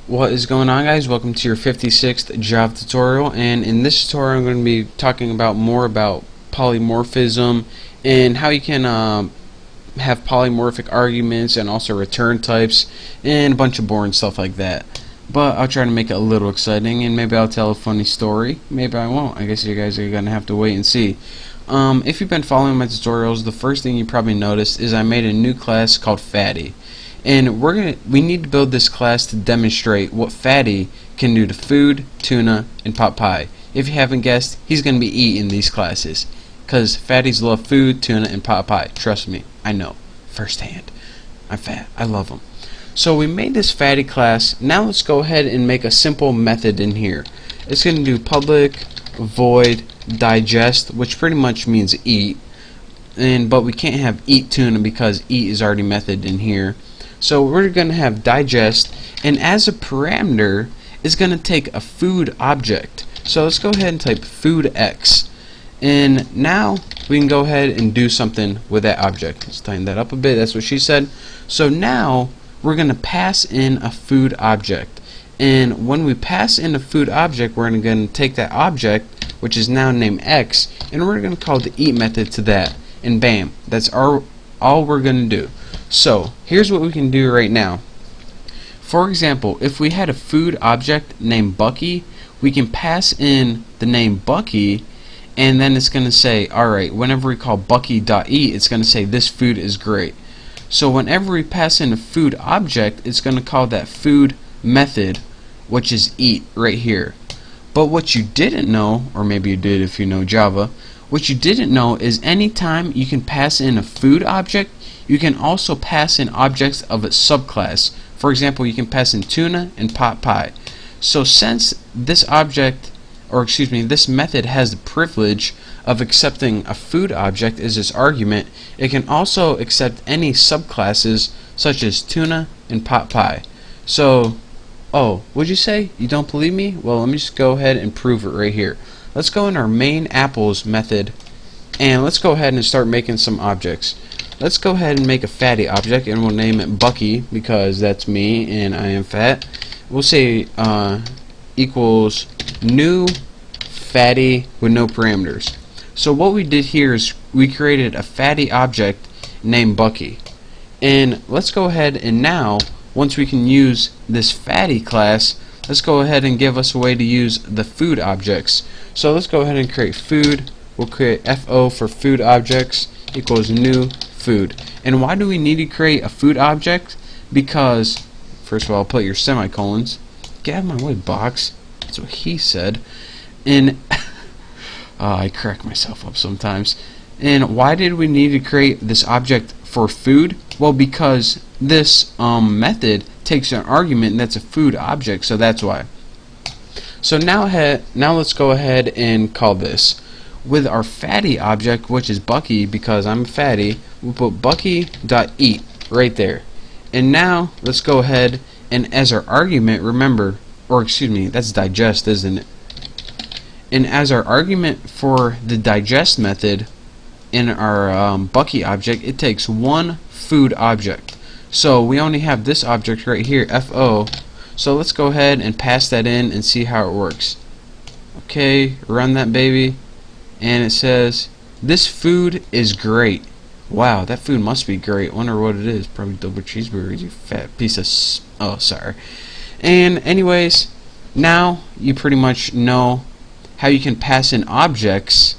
What is going on, guys? Welcome to your 56th Java tutorial, and in this tutorial I'm going to be talking about more about polymorphism and how you can have polymorphic arguments and also return types and a bunch of boring stuff like that. But I'll try to make it a little exciting, and maybe I'll tell a funny story. Maybe I won't. I guess you guys are going to have to wait and see. If you've been following my tutorials, the first thing you probably noticed is I made a new class called Fatty. And we need to build this class to demonstrate what Fatty can do to food, tuna, and pot pie. If you haven't guessed, he's going to be eating these classes, because fatties love food, tuna, and pot pie. Trust me, I know firsthand. I'm fat. I love them. So we made this Fatty class. Now let's go ahead and make a simple method in here. It's going to do public void digest, which pretty much means eat. But we can't have eat tuna because eat is already method in here. So we're going to have digest, and as a parameter is going to take a food object. So let's go ahead and type food x, and now we can go ahead and do something with that object. Let's tighten that up a bit. That's what she said. So now we're going to pass in a food object, and when we pass in a food object, we're going to take that object, which is now named x, and we're going to call the eat method to that, and bam, that's all we're going to do. So here's what we can do right now. For example, if we had a food object named Bucky, we can pass in the name Bucky, and then it's going to say, alright, whenever we call Bucky.eat, it's going to say this food is great. So whenever we pass in a food object, it's going to call that food method, which is eat right here. But what you didn't know, or maybe you did if you know Java, what you didn't know is anytime you can pass in a food object, you can also pass in objects of a subclass. For example, you can pass in tuna and pot pie. So since this object, or excuse me, this method has the privilege of accepting a food object as its argument, it can also accept any subclasses such as tuna and pot pie. So, oh, what'd you say? You don't believe me? Well, let me just go ahead and prove it right here. Let's go in our main apples method, and let's go ahead and start making some objects. Let's go ahead and make a fatty object, and we'll name it Bucky because that's me and I am fat. We'll say equals new fatty with no parameters. So what we did here is we created a fatty object named Bucky. And let's go ahead and now, once we can use this fatty class, let's go ahead and give us a way to use the food objects. So let's go ahead and create food. We'll create FO for food objects equals new food. And why do we need to create a food object? Because, first of all, put your semicolons. Get out of my way, box. That's what he said. And I crack myself up sometimes. And why did we need to create this object for food? Well, because this method takes an argument that's a food object, so that's why. So now let's go ahead and call this. With our fatty object, which is Bucky, because I'm fatty, we'll put Bucky.eat right there. And now let's go ahead and as our argument, remember, or excuse me, that's digest, isn't it? And as our argument for the digest method in our Bucky object, it takes one food object. So we only have this object right here, FO. So let's go ahead and pass that in and see how it works. Okay, run that baby. And it says, this food is great. Wow, that food must be great. Wonder what it is. Probably double cheeseburgers, you fat piece of oh, sorry. And anyways, now you pretty much know how you can pass in objects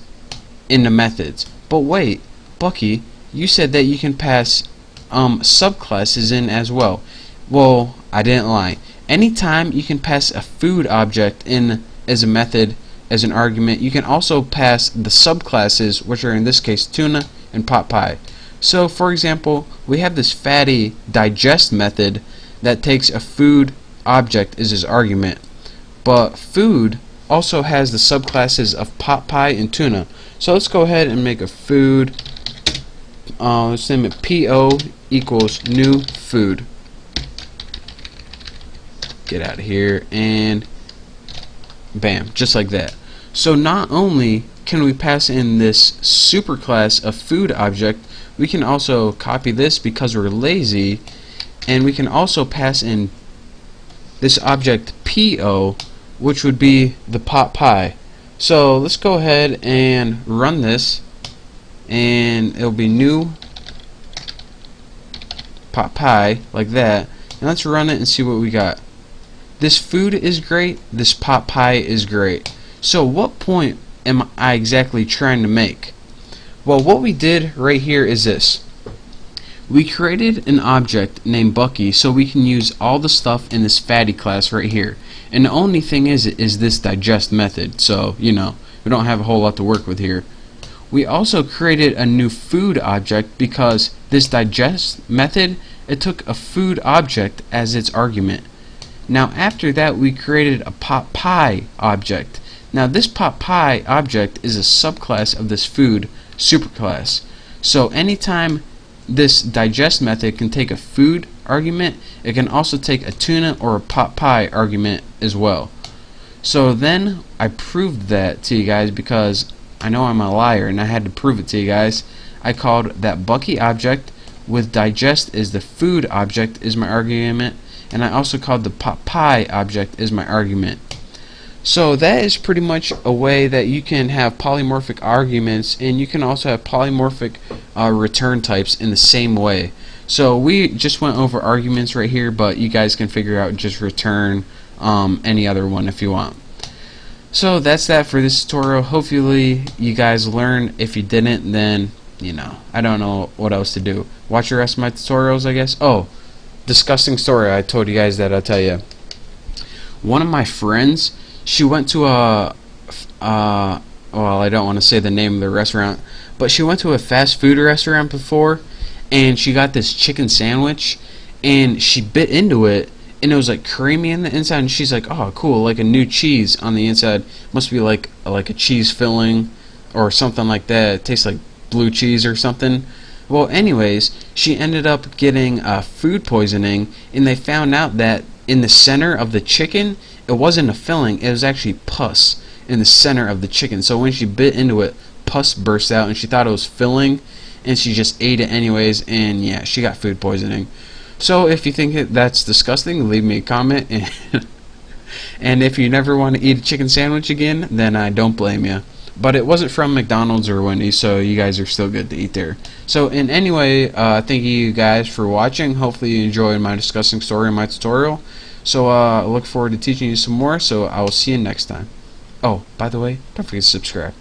in the methods. But wait, Bucky, you said that you can pass subclasses in as well. Well, I didn't lie. Anytime you can pass a food object in as a method, as an argument, you can also pass the subclasses, which are in this case tuna and pot pie. So for example, we have this fatty digest method that takes a food object as its argument, but food also has the subclasses of pot pie and tuna. So let's go ahead and make a food, let's name it PO equals new food. Get out of here, and bam, just like that. So not only can we pass in this superclass of food object, we can also copy this because we're lazy, and we can also pass in this object PO, which would be the pot pie. So let's go ahead and run this, and it'll be new pot pie like that. And let's run it and see what we got. This food is great, this pot pie is great. So what point am I exactly trying to make? Well, what we did right here is this. We created an object named Bucky so we can use all the stuff in this fatty class right here. And the only thing is this digest method, so you know, we don't have a whole lot to work with here. We also created a new food object because this digest method, it took a food object as its argument. Now after that we created a pot pie object. Now this pot pie object is a subclass of this food superclass. So anytime this digest method can take a food argument, it can also take a tuna or a pot pie argument as well. So then I proved that to you guys because I know I'm a liar and I had to prove it to you guys. I called that Bucky object with digest is the food object is my argument, and I also called the pot pie object is my argument. So that is pretty much a way that you can have polymorphic arguments, and you can also have polymorphic return types in the same way. So we just went over arguments right here, but you guys can figure out just return any other one if you want. So that's that for this tutorial. Hopefully you guys learned. If you didn't, then you know, I don't know what else to do. Watch the rest of my tutorials, I guess. Oh, disgusting story. I told you guys that. I'll tell you. One of my friends, she went to a well, I don't want to say the name of the restaurant, but she went to a fast food restaurant before, and she got this chicken sandwich, and she bit into it, and it was like creamy in the inside, and she's like, oh cool, like a new cheese on the inside. Must be like a cheese filling or something like that. It tastes like blue cheese or something. Well, anyways, she ended up getting food poisoning, and they found out that in the center of the chicken, it wasn't a filling, it was actually pus in the center of the chicken. So when she bit into it, pus burst out, and she thought it was filling, and she just ate it anyways, and yeah, she got food poisoning. So if you think that's disgusting, leave me a comment, and if you never want to eat a chicken sandwich again, then I don't blame you. But it wasn't from McDonald's or Wendy's, so you guys are still good to eat there. So in any way, thank you guys for watching. Hopefully you enjoyed my disgusting story and my tutorial. So I look forward to teaching you some more, so I will see you next time. Oh, by the way, don't forget to subscribe.